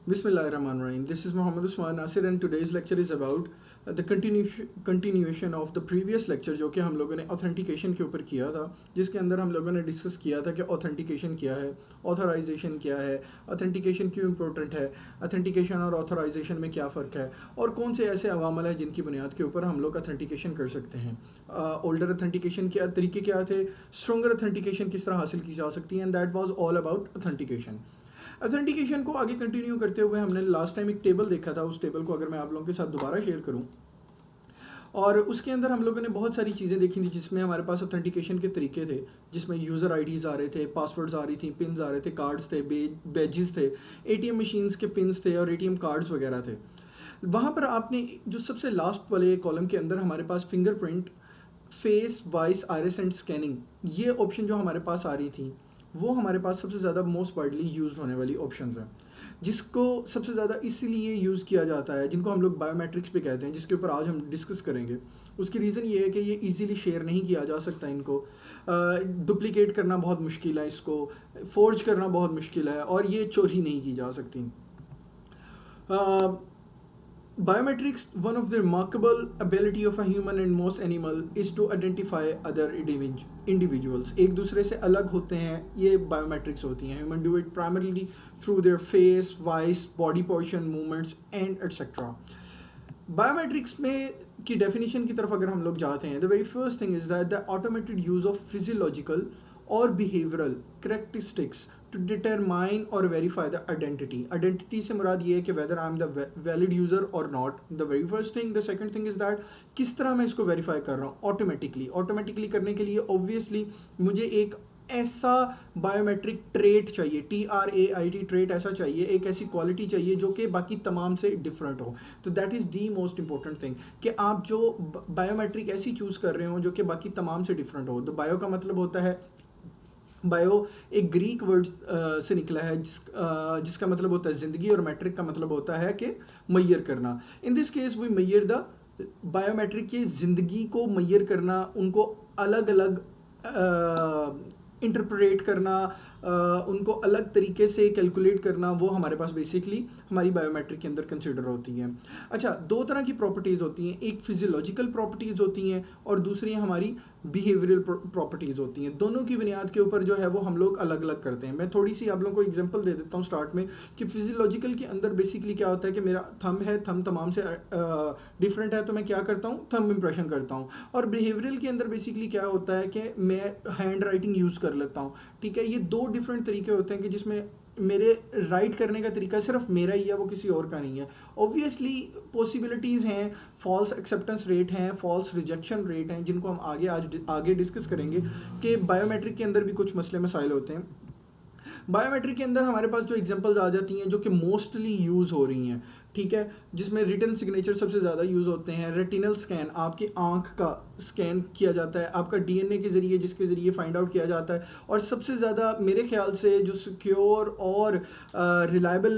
Bismillahirrahmanirrahim. This is Muhammad Usman Nasir and today's lecture is about the continuation of the previous lecture जो कि हम लोगों ने authentication के ऊपर किया था, जिसके अंदर हम लोगों ने डिस्कस किया था कि ऑथेंटिकेशन क्या है, ऑथराइजेशन क्या है, ऑथेंटिकेशन क्यों इम्पोर्टेंट है, ऑथेंटिकेशन और ऑथराइजेशन में क्या फ़र्क है और कौन से ऐसे अवामल हैं जिनकी बुनियाद के ऊपर हम लोग ऑथेंटिकेशन कर सकते हैं। ओल्डर ऑथेंटिकेशन के तरीके क्या थे, स्ट्रॉन्गर ऑथेंटिकेशन किस तरह हासिल की जा सकती है, and that was all about authentication. Authentication को आगे कंटिन्यू करते हुए हमने लास्ट टाइम एक टेबल देखा था। उस टेबल को अगर मैं आप लोगों के साथ दोबारा शेयर करूं, और उसके अंदर हम लोगों ने बहुत सारी चीज़ें देखी थी जिसमें हमारे पास ऑथेंटिकेशन के तरीके थे, जिसमें यूज़र आईडीज़ आ रहे थे, पासवर्ड्स आ रही थी, पिन्स आ रहे थे, कार्ड्स थे, बैजेस थे, एटीएम मशीन्स के पिन्स थे और एटीएम कार्ड्स वगैरह थे। वहाँ पर आपने जो सबसे लास्ट वाले कॉलम के अंदर हमारे पास fingerprint, face, voice, iris and scanning, ये ऑप्शन जो हमारे पास आ रही थी वो हमारे पास सबसे ज़्यादा मोस्ट वाइडली यूज़ होने वाली ऑप्शंस हैं, जिसको सबसे ज़्यादा इसीलिए यूज़ किया जाता है, जिनको हम लोग बायोमेट्रिक्स पे कहते हैं, जिसके ऊपर आज हम डिस्कस करेंगे। उसकी रीज़न ये है कि ये इजीली शेयर नहीं किया जा सकता, इनको डुप्लिकेट करना बहुत मुश्किल है, इसको फोर्ज करना बहुत मुश्किल है, और ये चोरी नहीं की जा सकती। Biometrics, one of the remarkable ability of a human and most animal is to identify other individuals. एक दूसरे से अलग होते हैं, ये biometrics होती हैं. Human do it primarily through their face, voice, body position, movements and etc. Biometrics में की definition की तरफ अगर हम लोग जाते हैं, the very first thing is that the automated use of physiological or behavioral characteristics to determine or verify the identity. Identity से मुराद ये है कि whether I am the valid user or not. The very first thing, the second thing is that किस तरह मैं इसको verify कर रहा हूँ automatically करने के लिए obviously मुझे एक ऐसा बायोमेट्रिक ट्रेट चाहिए, TRAIT ट्रेट ऐसा चाहिए, एक ऐसी क्वालिटी चाहिए जो कि बाकी तमाम से डिफरेंट हो। तो that is the most important thing कि आप जो बायोमेट्रिक ऐसी चूज़ कर रहे हो जो कि बाकी तमाम से डिफरेंट हो। तो बायो का मतलब होता है, बायो एक ग्रीक वर्ड से निकला है जिसका मतलब होता है ज़िंदगी, और मैट्रिक का मतलब होता है कि मैयर करना। In this case we measure the biometric की ज़िंदगी को मैयर करना, उनको अलग अलग इंटरप्रेट करना, उनको अलग तरीके से कैलकुलेट करना, वो हमारे पास बेसिकली हमारी बायोमेट्रिक के अंदर कंसिडर होती हैं। अच्छा, दो तरह की प्रॉपर्टीज़ होती हैं, एक फिजियोलॉजिकल प्रॉपर्टीज़ होती हैं और दूसरी हमारी बिहेवियरल प्रॉपर्टीज़ होती हैं। दोनों की बुनियाद के ऊपर जो है वो हम लोग अलग अलग करते हैं। मैं थोड़ी सी आप लोगों को एग्जांपल दे देता हूँ स्टार्ट में कि फिजियोलॉजिकल के अंदर बेसिकली क्या होता है कि मेरा थंब है, थंब तमाम से डिफरेंट है, तो मैं क्या करता हूँ, थंब इम्प्रेशन करता हूँ। और बिहेवियरल के अंदर बेसिकली क्या होता है कि मैं हैंड राइटिंग यूज़ कर लेता हूँ। ठीक है, ये दो डिफरेंट तरीके होते हैं कि जिसमें मेरे राइट करने का तरीका सिर्फ मेरा ही है, वो किसी और का नहीं है। ऑब्वियसली पॉसिबिलिटीज़ हैं, फॉल्स एक्सेप्टेंस रेट हैं, फॉल्स रिजेक्शन रेट हैं, जिनको हम आगे डिस्कस करेंगे कि बायोमेट्रिक के अंदर भी कुछ मसले मसाइल होते हैं। बायोमेट्रिक के अंदर हमारे पास जो एग्जांपल्स आ जाती हैं जो कि मोस्टली यूज़ हो रही हैं, ठीक है, जिसमें रिटन सिग्नेचर सबसे ज़्यादा यूज़ होते हैं। रेटिनल स्कैन, आपकी आंख का स्कैन किया जाता है आपका डीएनए के ज़रिए, जिसके ज़रिए फाइंड आउट किया जाता है। और सबसे ज़्यादा मेरे ख्याल से जो सिक्योर और रिलायबल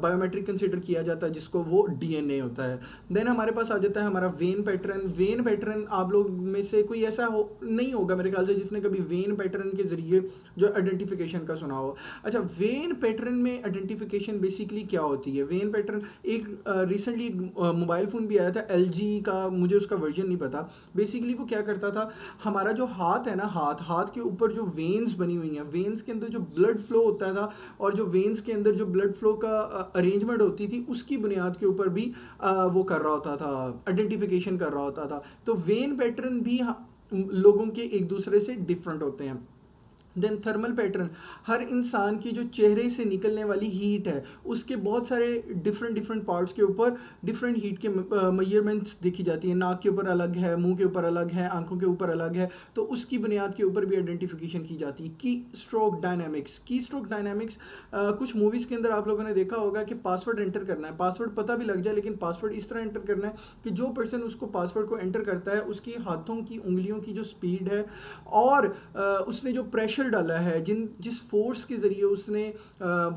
बायोमेट्रिक कंसिडर किया जाता है जिसको, वो डीएनए होता है। देन हमारे पास आ जाता है हमारा वेन पैटर्न। वेन पैटर्न आप लोग में से कोई ऐसा नहीं होगा मेरे ख्याल से जिसने कभी वेन पैटर्न के ज़रिए जो आइडेंटिफिकेशन का सुना हो। अच्छा, वेन पैटर्न में आइडेंटिफिकेशन बेसिकली क्या होती है? वेन पैटर्न एक रिसेंटली मोबाइल फ़ोन भी आया था LG का, मुझे उसका वर्जन नहीं पता। बेसिकली वो क्या करता था, हमारा जो हाथ है ना, हाथ के ऊपर जो वेन्स बनी हुई हैं, वेन्स के अंदर जो ब्लड फ्लो होता था और जो वेन्स के अंदर जो ब्लड फ्लो का अरेंजमेंट होती थी, उसकी बुनियाद के ऊपर भी वो कर रहा होता था, आइडेंटिफिकेशन कर रहा होता था। तो वेन पैटर्न भी लोगों के एक दूसरे से डिफरेंट होते हैं। देन थर्मल पैटर्न, हर इंसान की जो चेहरे से निकलने वाली हीट है उसके बहुत सारे डिफरेंट पार्ट्स के ऊपर डिफरेंट हीट के मेजरमेंट्स देखी जाती है। नाक के ऊपर अलग है, मुंह के ऊपर अलग है, आंखों के ऊपर अलग है, तो उसकी बुनियाद के ऊपर भी आइडेंटिफिकेशन की जाती है। की स्ट्रोक डायनामिक्स, कुछ मूवीज़ के अंदर आप लोगों ने देखा होगा कि पासवर्ड एंटर करना है, पासवर्ड पता भी लग जाए लेकिन पासवर्ड इस तरह एंटर करना है कि जो पर्सन उसको पासवर्ड को एंटर करता है उसकी हाथों की उंगलियों की जो स्पीड है और उसने जो प्रेशर डाला है, जिस फोर्स के ज़रिए उसने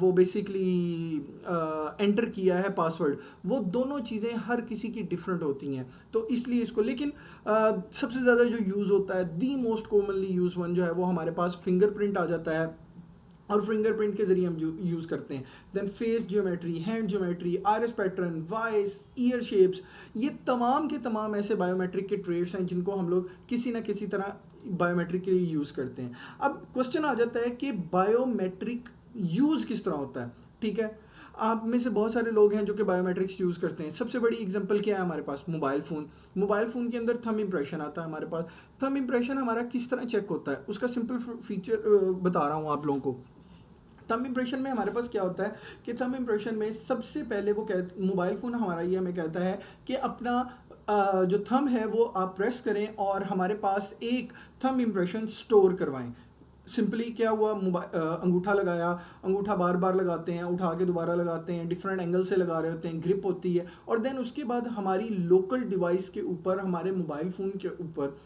वो बेसिकली एंटर किया है पासवर्ड, वो दोनों चीज़ें हर किसी की डिफरेंट होती हैं। तो इसलिए इसको, लेकिन सबसे ज़्यादा जो यूज़ होता है, the most commonly use one जो है वो हमारे पास फिंगरप्रिंट आ जाता है। और फिंगरप्रिंट के जरिए हम यूज़ करते हैं। Then face geometry, hand geometry, iris pattern, voice, ear shapes, ये तमाम के तमाम ऐसे बायोमेट्रिक के ट्रेड्स हैं जिनको हम लोग किसी ना किसी तरह बायोमेट्रिक के लिए यूज़ करते हैं। अब क्वेश्चन आ जाता है कि बायोमेट्रिक यूज़ किस तरह होता है। ठीक है, आप में से बहुत सारे लोग हैं जो कि बायोमेट्रिक्स यूज़ करते हैं। सबसे बड़ी एग्जांपल क्या है हमारे पास? Mobile phone. मोबाइल फ़ोन के अंदर थंब इंप्रेशन आता है हमारे पास। थंब इंप्रेशन हमारा किस तरह चेक होता है, उसका सिंपल फीचर बता रहा हूँ आप लोगों को। थंब इंप्रेशन में हमारे पास क्या होता है कि थंब इंप्रेशन में सबसे पहले वो मोबाइल फ़ोन हमारा ये हमें कहता है कि अपना जो थंब है वो आप प्रेस करें और हमारे पास एक थंब इंप्रेशन स्टोर करवाएं। सिंपली क्या हुआ, अंगूठा लगाया, अंगूठा बार बार लगाते हैं, उठा के दोबारा लगाते हैं, डिफरेंट एंगल से लगा रहे होते हैं, ग्रिप होती है, और देन उसके बाद हमारी लोकल डिवाइस के ऊपर, हमारे मोबाइल फ़ोन के ऊपर,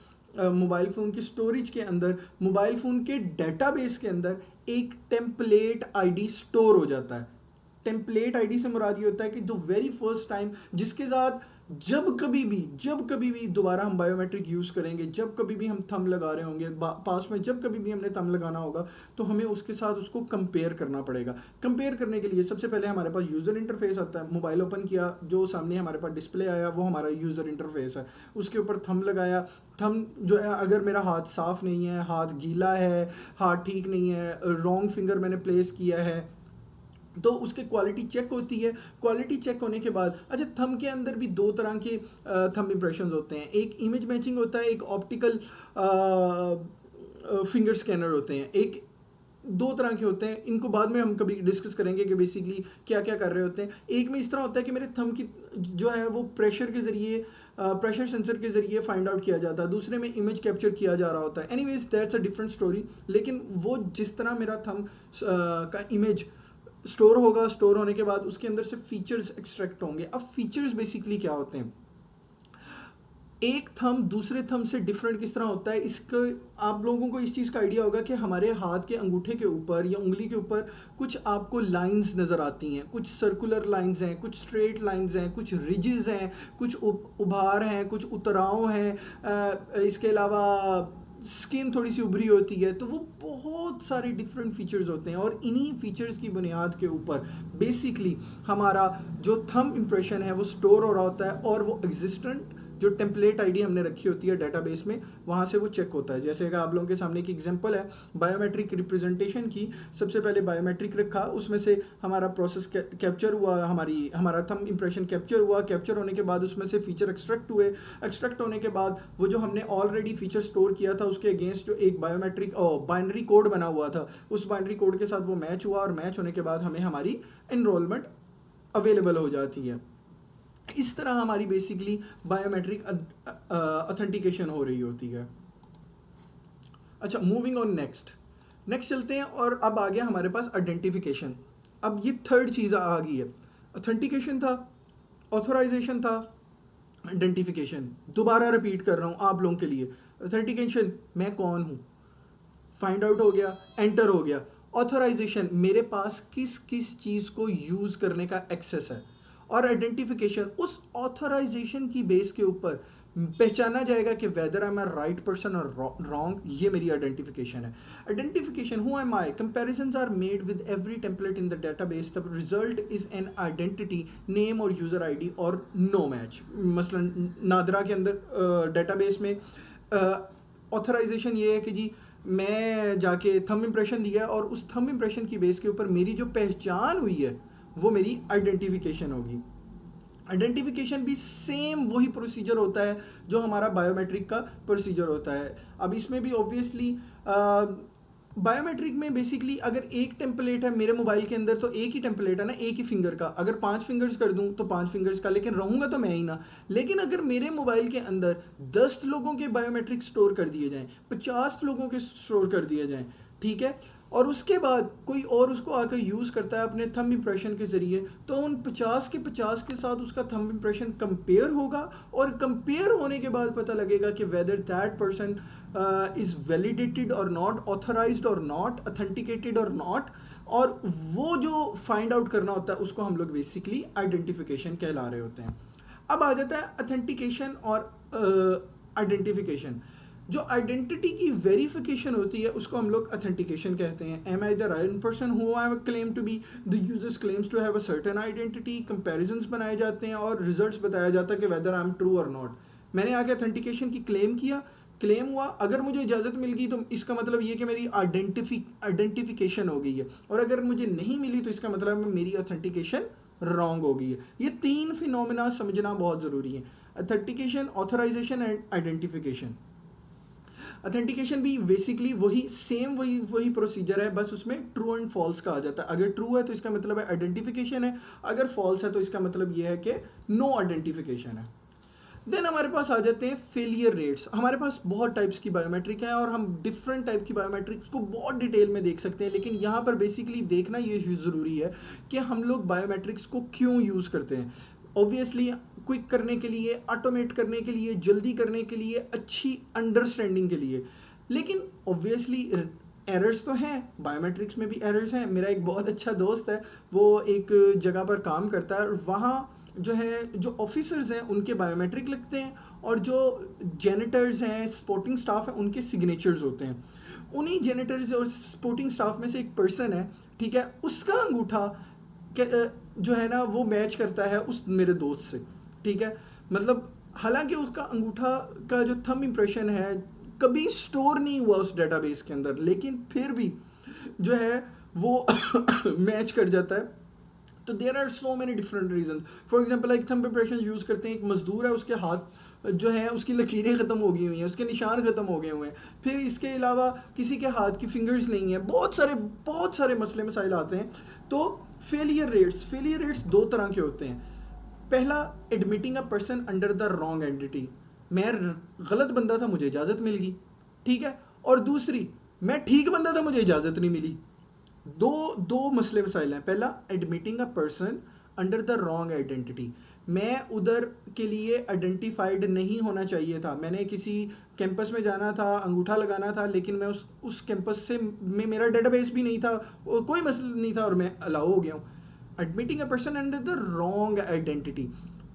मोबाइल फ़ोन की स्टोरेज के अंदर, मोबाइल फ़ोन के डेटाबेस के अंदर एक टेम्पलेट आईडी स्टोर हो जाता है। टेम्पलेट आईडी से मुराद ये होता है कि द वेरी फर्स्ट टाइम जिसके साथ जब कभी भी दोबारा हम बायोमेट्रिक यूज़ करेंगे, जब कभी भी हम थंब लगा रहे होंगे, पास में जब कभी भी हमने थंब लगाना होगा, तो हमें उसके साथ उसको कंपेयर करना पड़ेगा। कंपेयर करने के लिए सबसे पहले हमारे पास यूज़र इंटरफेस आता है। मोबाइल ओपन किया, जो सामने हमारे पास डिस्प्ले आया वो हमारा यूज़र इंटरफेस है। उसके ऊपर थंब लगाया। थंब जो है, अगर मेरा हाथ साफ़ नहीं है, हाथ गीला है, हाथ ठीक नहीं है, रॉन्ग फिंगर मैंने प्लेस किया है, तो उसके क्वालिटी चेक होती है। क्वालिटी चेक होने के बाद, अच्छा, थंब के अंदर भी दो तरह के थंब इंप्रेशंस होते हैं। एक इमेज मैचिंग होता है, एक ऑप्टिकल फिंगर स्कैनर होते हैं। एक दो तरह के होते हैं, इनको बाद में हम कभी डिस्कस करेंगे कि बेसिकली क्या क्या कर रहे होते हैं। एक में इस तरह होता है कि मेरे थंब की जो है वो प्रेशर के ज़रिए, प्रेशर सेंसर के ज़रिए फाइंड आउट किया जाता है। दूसरे में इमेज कैप्चर किया जा रहा होता है। Anyways that's a different story. लेकिन वो जिस तरह मेरा थंब का इमेज स्टोर होगा, स्टोर होने के बाद उसके अंदर से फीचर्स एक्सट्रैक्ट होंगे। अब फीचर्स बेसिकली क्या होते हैं? एक थंब दूसरे थंब से डिफरेंट किस तरह होता है, इसका आप लोगों को इस चीज़ का आइडिया होगा कि हमारे हाथ के अंगूठे के ऊपर या उंगली के ऊपर कुछ आपको लाइंस नज़र आती हैं। कुछ सर्कुलर लाइंस हैं, कुछ स्ट्रेट लाइंस हैं, कुछ रिजेस हैं, कुछ उभार हैं, कुछ उतराव हैं। इसके अलावा स्किन थोड़ी सी उभरी होती है। तो वो बहुत सारे डिफरेंट फीचर्स होते हैं, और इन्हीं फीचर्स की बुनियाद के ऊपर बेसिकली हमारा जो थंब इंप्रेशन है वो स्टोर हो रहा होता है, और वो एग्जिस्टेंट जो टेम्पलेट आईडी हमने रखी होती है डेटाबेस में, वहाँ से वो चेक होता है। जैसे कि आप लोगों के सामने की एग्जांपल है बायोमेट्रिक रिप्रेजेंटेशन की। सबसे पहले बायोमेट्रिक रखा, उसमें से हमारा प्रोसेस कैप्चर हुआ, हमारा थंब इंप्रेशन कैप्चर हुआ। कैप्चर होने के बाद उसमें से फीचर एक्सट्रैक्ट हुए। एक्सट्रैक्ट होने के बाद वो जो हमने ऑलरेडी फीचर स्टोर किया था उसके अगेंस्ट जो एक बायोमेट्रिक बाइनरी कोड बना हुआ था, उस बाइनरी कोड के साथ वो मैच हुआ, और मैच होने के बाद हमें हमारी एनरोलमेंट अवेलेबल हो जाती है। इस तरह हमारी बेसिकली बायोमेट्रिक ऑथेंटिकेशन हो रही होती है। अच्छा, मूविंग ऑन नेक्स्ट चलते हैं, और अब आ गया हमारे पास आइडेंटिफिकेशन। अब ये थर्ड चीज़ आ गई है। ऑथेंटिकेशन था, ऑथोराइजेशन था, आइडेंटिफिकेशन। दोबारा रिपीट कर रहा हूँ आप लोगों के लिए। ऑथेंटिकेशन, मैं कौन हूँ, फाइंड आउट हो गया, एंटर हो गया। ऑथराइजेशन, मेरे पास किस किस चीज़ को यूज़ करने का एक्सेस है। और आइडेंटिफिकेशन, उस ऑथराइजेशन की बेस के ऊपर पहचाना जाएगा कि whether I am right person और रॉन्ग। ये मेरी आइडेंटिफिकेशन है। Identification, who am I, comparisons are made with every template in the database, the result is an identity, name और यूज़र आईडी और नो मैच। मसलन नादरा के अंदर डेटाबेस में ऑथराइजेशन ये है कि जी मैं जाके थंब इंप्रेशन दिया है, और उस थंब इंप्रेशन की बेस के ऊपर मेरी जो पहचान हुई है वो मेरी आइडेंटिफिकेशन होगी। आइडेंटिफिकेशन भी सेम वही प्रोसीजर होता है जो हमारा बायोमेट्रिक का प्रोसीजर होता है। अब इसमें भी ऑब्वियसली बायोमेट्रिक में बेसिकली अगर एक टेम्पलेट है मेरे मोबाइल के अंदर, तो एक ही टेम्पलेट है ना, एक ही फिंगर का। अगर 5 फिंगर्स कर दूं तो 5 फिंगर्स का, लेकिन रहूंगा तो मैं ही ना। लेकिन अगर मेरे मोबाइल के अंदर 10 लोगों के बायोमेट्रिक स्टोर कर दिए जाएं, 50 लोगों के स्टोर कर दिए जाएं, ठीक है, और उसके बाद कोई और उसको आकर यूज़ करता है अपने थंब इंप्रेशन के ज़रिए, तो उन 50 के 50 के साथ उसका थंब इंप्रेशन कंपेयर होगा, और कंपेयर होने के बाद पता लगेगा कि whether that person is validated और नॉट, ऑथराइज्ड और नॉट, ऑथेंटिकेटेड और नॉट। और वो जो फाइंड आउट करना होता है उसको हम लोग बेसिकली आइडेंटिफिकेशन कहला रहे होते हैं। अब आ जाता है ऑथेंटिकेशन और आइडेंटिफिकेशन। जो आइडेंटिटी की वेरिफिकेशन होती है उसको हम लोग ऑथेंटिकेशन कहते हैं. Am I the right person who I claim to be. The users claims to have a certain identity. Comparisons बनाए जाते हैं और रिजल्ट्स बताया जाता है कि वेदर आई एम ट्रू और नॉट. मैंने आगे ऑथेंटिकेशन की क्लेम किया, क्लेम हुआ, अगर मुझे इजाज़त मिल गई तो इसका मतलब ये कि मेरी आइडेंटिफिकेशन हो गई है, और अगर मुझे नहीं मिली तो इसका मतलब मेरी ऑथेंटिकेशन रॉन्ग हो गई है. ये तीन फिनोमेना समझना बहुत ज़रूरी है: authentication, authorisation and identification. Authentication भी बेसिकली वही प्रोसीजर है, बस उसमें ट्रू एंड फॉल्स का आ जाता है. अगर ट्रू है तो इसका मतलब है आइडेंटिफिकेशन है, अगर फॉल्स है तो इसका मतलब ये है कि नो आइडेंटिफिकेशन है. देन हमारे पास आ जाते हैं फेलियर रेट्स. हमारे पास बहुत टाइप्स की बायोमेट्रिक हैं और हम डिफरेंट टाइप की बायोमेट्रिक्स को बहुत डिटेल में देख सकते हैं, लेकिन यहाँ पर बेसिकली देखना ये ज़रूरी है कि हम लोग बायोमेट्रिक्स को क्यों यूज़ करते हैं. ऑब्वियसली क्विक करने के लिए, ऑटोमेट करने के लिए, जल्दी करने के लिए, अच्छी अंडरस्टैंडिंग के लिए. लेकिन ऑब्वियसली एरर्स तो हैं, बायोमेट्रिक्स में भी एरर्स हैं. मेरा एक बहुत अच्छा दोस्त है, वो एक जगह पर काम करता है और वहाँ जो है, जो ऑफिसर्स हैं उनके बायोमेट्रिक लगते हैं, और जो जेनिटर्स हैं, सपोर्टिंग स्टाफ हैं, उनके सिग्नेचर्स होते हैं. उन्हीं जेनिटर्स और सपोर्टिंग स्टाफ में से एक पर्सन है, ठीक है, उसका अंगूठा जो है ना वो मैच करता है उस मेरे दोस्त से. ठीक है, मतलब हालांकि उसका अंगूठा का जो थंब इम्प्रेशन है कभी स्टोर नहीं हुआ उस डेटाबेस के अंदर, लेकिन फिर भी जो है वो मैच कर जाता है. तो there are so many different reason. For example एक थंब इम्प्रेशन यूज़ करते हैं, एक मजदूर है, उसके हाथ जो है उसकी लकीरें ख़त्म हो गई हुई हैं, उसके निशान ख़त्म हो गए हुए हैं. फिर इसके अलावा किसी के हाथ की फिंगर्स नहीं है, बहुत सारे मसले मसाइल आते हैं. तो फेलियर रेट्स दो तरह के होते हैं. पहला, admitting a person under the wrong entity. मैं गलत बंदा था, मुझे इजाज़त मिल गई, ठीक है. और दूसरी, मैं ठीक बंदा था, मुझे इजाज़त नहीं मिली. दो मसले मसाइल हैं. पहला, admitting a person under the wrong identity. मैं उधर के लिए आइडेंटिफाइड नहीं होना चाहिए था. मैंने किसी कैंपस में जाना था, अंगूठा लगाना था, लेकिन मैं उस कैंपस से में मेरा डेटाबेस भी नहीं था, कोई मसला नहीं था, और मैं अलाउ हो गया हूँ. Admitting a person under the wrong identity.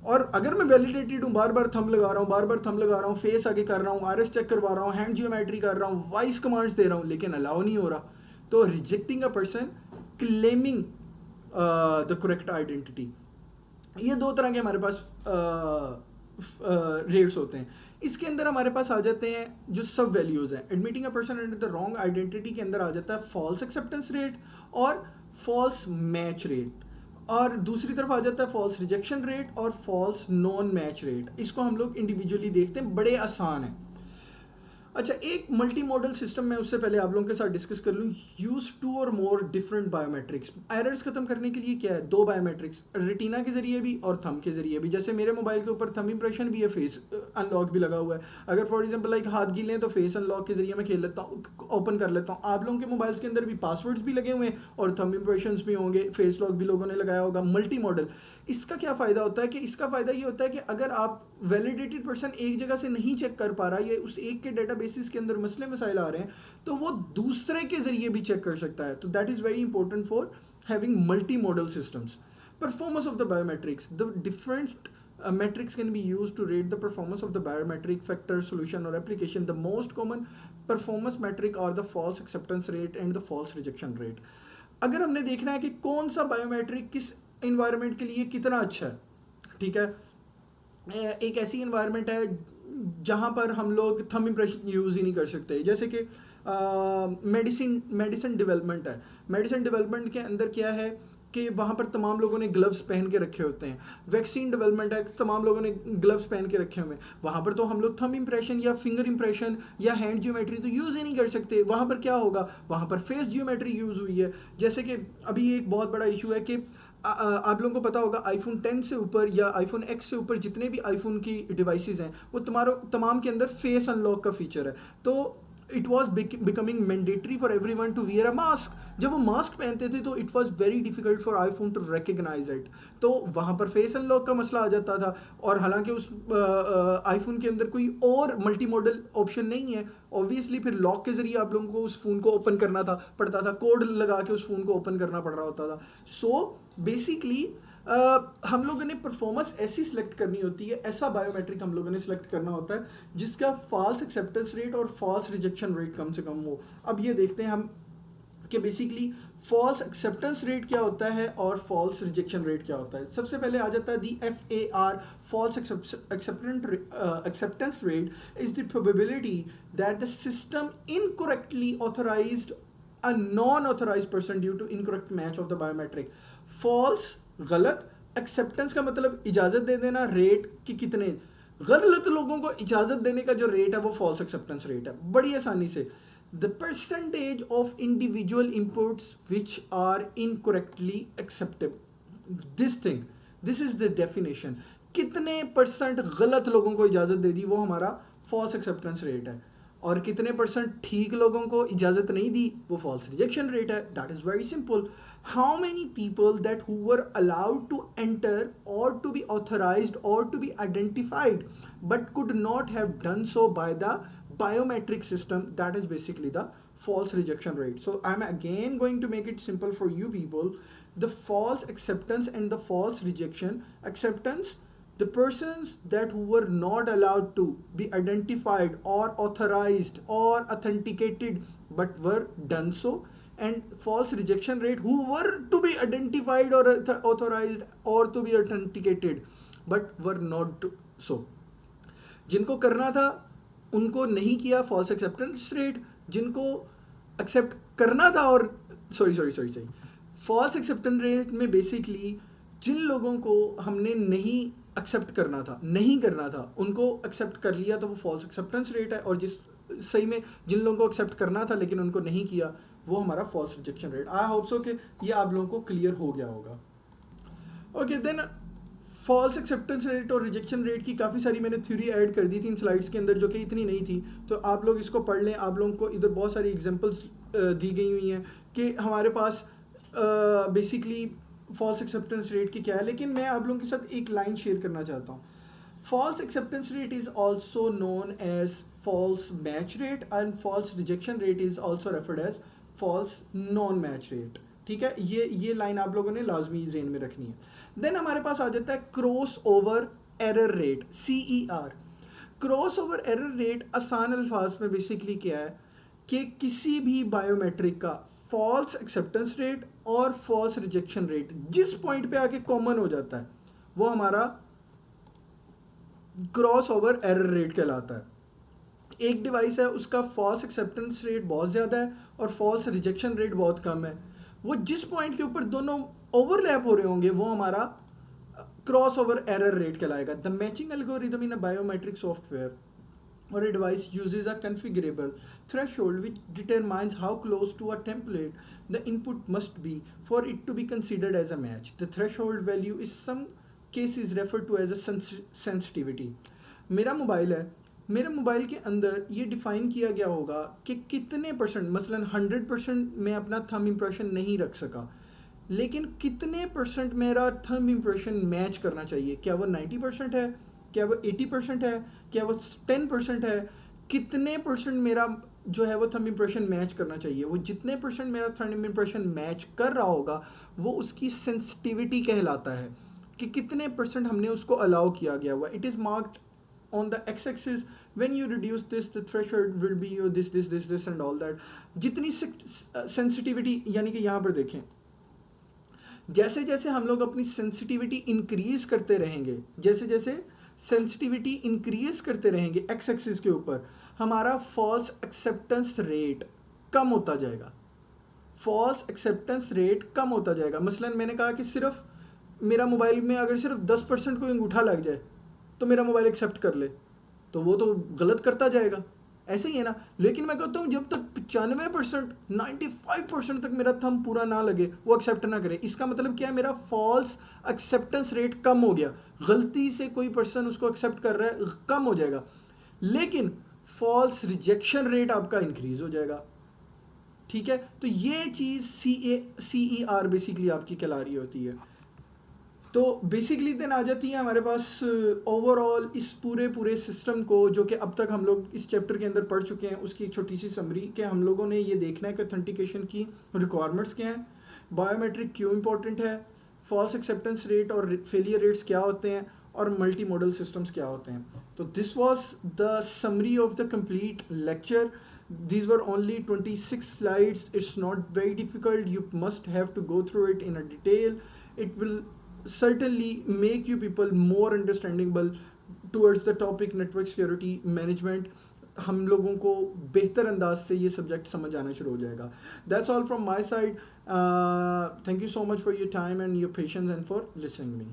और अगर मैं वैलिडेटेड हूँ, बार बार थंब लगा रहा हूँ, फेस आगे कर रहा हूँ, आरएस चेक करवा रहा हूँ, हैंड जियोमेट्री कर रहा हूँ, वॉइस कमांड्स दे रहा हूँ, लेकिन अलाउ नहीं हो रहा, तो rejecting a person, claiming the correct identity. ये दो तरह के हमारे पास रेट्स होते हैं. इसके अंदर हमारे पास आ जाते हैं जो सब वैल्यूज़ हैं. Admitting a person under the wrong identity के अंदर आ जाता है फॉल्स एक्सेप्टेंस रेट और फॉल्स मैच रेट, और दूसरी तरफ आ जाता है फॉल्स रिजेक्शन रेट और फॉल्स नॉन मैच रेट. इसको हम लोग इंडिविजुअली देखते हैं, बड़े आसान हैं. अच्छा, एक मल्टी मॉडल सिस्टम में उससे पहले आप लोगों के साथ डिस्कस कर लूँ. यूज टू और मोर डिफरेंट बायोमेट्रिक्स. एरर्स खत्म करने के लिए क्या है, दो बायोमेट्रिक्स, रेटिना के जरिए भी और थंब के जरिए भी. जैसे मेरे मोबाइल के ऊपर थंब इंप्रेशन भी है, फेस अनलॉक भी लगा हुआ है. अगर फॉर एग्जांपल लाइक हाथ गीले हैं तो फेस अनलॉक के जरिए मैं खेल लेता हूँ, ओपन कर लेता हूँ. आप लोगों के मोबाइल्स के अंदर भी पासवर्ड्स भी लगे हुए हैं और थंब इंप्रेशन भी होंगे, फेस लॉक भी लोगों ने लगाया होगा. Multi modal. इसका क्या फ़ायदा होता है कि इसका फ़ायदा ये होता है कि अगर आप वैलिडेटेड पर्सन एक जगह से नहीं चेक कर पा रहा, या उस एक के डेटा बेसिस के अंदर मसले मसाइल आ रहे हैं, तो वो दूसरे के जरिए भी चेक कर सकता है. तो that is very important for having multi modal systems. Performance of the biometrics. The different metrics can be used to rate the performance of the biometric factor, solution or application. The most common performance metric are the false acceptance rate and the false rejection rate. अगर हमने देखना है कि कौन सा biometric किस environment के लिए कितना अच्छा है, ठीक है, एक ऐसी इन्वायरमेंट है जहाँ पर हम लोग थंब इम्प्रेशन यूज़ ही नहीं कर सकते. जैसे कि मेडिसिन डेवलपमेंट है. मेडिसिन डेवलपमेंट के अंदर क्या है कि वहाँ पर तमाम लोगों ने ग्लव्स पहन के रखे होते हैं. वैक्सीन डेवलपमेंट है, तमाम लोगों ने ग्लव्स पहन के रखे हुए हैं. वहाँ पर तो हम लोग थंब इंप्रेशन या फिंगर इंप्रेशन या हैंड जियोमेट्री तो यूज़ ही नहीं कर सकते. वहाँ पर क्या होगा, वहाँ पर फेस जियोमेट्री यूज़ हुई है. जैसे कि अभी एक बहुत बड़ा इशू है कि आप लोगों को पता होगा आईफोन 10 से ऊपर या आईफोन एक्स से ऊपर जितने भी आईफोन की डिवाइसेस हैं वो तमाम के अंदर फेस अनलॉक का फीचर है. तो it was becoming mandatory for everyone to wear a mask. जब वो मास्क पहनते थे तो it was very difficult for iPhone to recognise it. तो वहाँ पर फेस अनलॉक का मसला आ जाता था. और हालांकि उस आईफोन के अंदर कोई और मल्टी मॉडल ऑप्शन नहीं है, ऑब्वियसली फिर लॉक के जरिए आप लोगों को उस फ़ोन को ओपन करना पड़ता था, कोड लगा के उस फ़ोन को ओपन करना पड़ रहा होता था. सो बेसिकली हम लोगों ने परफॉर्मेंस ऐसी सिलेक्ट करनी होती है, ऐसा बायोमेट्रिक हम लोगों ने सिलेक्ट करना होता है जिसका फॉल्स एक्सेप्टेंस रेट और फॉल्स रिजेक्शन रेट कम से कम हो। अब ये देखते हैं हम कि बेसिकली फॉल्स एक्सेप्टेंस रेट क्या होता है और फॉल्स रिजेक्शन रेट क्या होता है। सबसे पहले आ जाता है the FAR, false acceptance rate is the probability that the system incorrectly authorised a non-authorized person due to incorrect match of the biometric। false गलत, acceptance का मतलब इजाज़त दे देना, रेट कि कितने गलत लोगों को इजाज़त देने का जो रेट है वो false acceptance रेट है। बड़ी आसानी से the percentage of individual inputs which are incorrectly accepted, this is the definition। कितने परसेंट गलत लोगों को इजाज़त दे दी वो हमारा false acceptance रेट है, और कितने परसेंट ठीक लोगों को इजाज़त नहीं दी वो फॉल्स रिजेक्शन रेट है। That is very simple. How many people that who were allowed to enter और टू बी ऑथराइज्ड और to be identified but could not have done so by the biometric system, that is basically the false rejection rate। So I'm again going to make it simple for you people. The false acceptance and the false rejection: acceptance, the persons that who were not allowed to be identified or authorized or authenticated but were done so, and false rejection rate, who were to be identified or authorized or to be authenticated but were not so। जिनको करना था उनको नहीं किया, false acceptance rate. जिनको accept करना था और सॉरी फॉल्स एक्सेप्टेंस रेट में बेसिकली जिन लोगों को हमने नहीं एक्सेप्ट करना था, नहीं करना था, उनको एक्सेप्ट कर लिया तो वो फॉल्स एक्सेप्टेंस रेट है, और जिस सही में जिन लोगों को एक्सेप्ट करना था लेकिन उनको नहीं किया वो हमारा false rejection rate. I hope so कि ये आप लोगों को क्लियर हो गया होगा। Okay, then false acceptance rate और रिजेक्शन रेट की काफ़ी सारी मैंने थ्योरी ऐड कर दी थी इन स्लाइड्स के अंदर, जो कि इतनी नहीं थी, तो आप लोग इसको पढ़ लें। आप लोगों को इधर बहुत सारी एग्जांपल्स दी गई हुई हैं कि हमारे पास बेसिकली फॉल्स एक्सेप्टेंस रेट की क्या है, लेकिन मैं आप लोगों के साथ एक लाइन शेयर करना चाहता हूँ। False acceptance rate is also known as false match rate and false rejection rate is also referred as false non match rate. ठीक है, ये लाइन आप लोगों ने लाजमी ज़हन में रखनी है। देन हमारे पास आ जाता है cross over error rate, CER। Cross over error rate आसान अल्फाज में बेसिकली क्या है कि किसी भी बायोमेट्रिक का फॉल्स एक्सेप्टेंस रेट और फॉल्स रिजेक्शन रेट जिस पॉइंट पे आके कॉमन हो जाता है वो हमारा क्रॉस ओवर एरर रेट कहलाता है। एक डिवाइस है, उसका फॉल्स एक्सेप्टेंस रेट बहुत ज़्यादा है और फॉल्स रिजेक्शन रेट बहुत कम है, वो जिस पॉइंट के ऊपर दोनों ओवरलैप हो रहे होंगे वो हमारा क्रॉस ओवर एरर रेट कहलाएगा। The matching algorithm in a biometric software or a device uses a configurable threshold which determines how close to a template the input must be for it to be considered as a match. The threshold value is some cases referred to as a sensitivity। मेरा mobile है, मेरे mobile के अंदर ये define किया गया होगा कि कितने परसेंट, मसलन 100% मैं अपना थंब इम्प्रेशन नहीं रख सका, लेकिन कितने परसेंट मेरा थंब इम्प्रेशन मैच करना चाहिए। क्या वो 90% है, क्या वो 80% है, क्या वो 10% है, कितने परसेंट मेरा जो है वो थंब इम्प्रेशन मैच करना चाहिए। वो जितने परसेंट मेरा थंब इम्प्रेशन मैच कर रहा होगा वो उसकी सेंसिटिविटी कहलाता है कि कितने परसेंट हमने उसको अलाउ किया गया हुआ। It is marked on the x-axis when you reduce this the threshold will be this and all that। जितनी सेंसिटिविटी, यानी कि यहाँ पर देखें जैसे जैसे हम लोग अपनी सेंसिटिविटी इंक्रीज करते रहेंगे, जैसे जैसे सेंसिटिविटी इंक्रीज करते रहेंगे एक्स एक्सिस के ऊपर, हमारा फॉल्स एक्सेप्टेंस रेट कम होता जाएगा। फॉल्स एक्सेप्टेंस रेट कम होता जाएगा। मसलन मैंने कहा कि सिर्फ मेरा मोबाइल में अगर सिर्फ 10% कोई अंगूठा लग जाए तो मेरा मोबाइल एक्सेप्ट कर ले, तो वो तो गलत करता जाएगा, ऐसे ही है ना। लेकिन मैं कहता हूँ जब तक 95% 95% तक मेरा थंब पूरा ना लगे वो एक्सेप्ट ना करे, इसका मतलब क्या है, मेरा फॉल्स एक्सेप्टेंस रेट कम हो गया। गलती से कोई पर्सन उसको एक्सेप्ट कर रहा है, कम हो जाएगा, लेकिन फॉल्स रिजेक्शन रेट आपका इंक्रीज हो जाएगा। ठीक है, तो ये चीज़ CER बेसिकली आपकी कहला रही होती है। तो बेसिकली देन आ जाती है हमारे पास ओवरऑल इस पूरे सिस्टम को, जो कि अब तक हम लोग इस चैप्टर के अंदर पढ़ चुके हैं, उसकी एक छोटी सी समरी कि हम लोगों ने ये देखना है कि ऑथेंटिकेशन की रिक्वायरमेंट्स क्या हैं, बायोमेट्रिक क्यों इंपॉर्टेंट है, फॉल्स एक्सेप्टेंस रेट और फेलियर रेट्स क्या होते हैं, और मल्टी मॉडल सिस्टम्स क्या होते हैं. तो this was the summary of the complete lecture. These were only 26 slides. It's not very difficult. You must have to go through it in a detail. It will certainly make you people more understandable towards the topic network security management. हम लोगों को बेहतर अंदाज से ये subject समझ आना शुरू हो जाएगा. That's all from my side. Thank you so much for your time and your patience and for listening to me.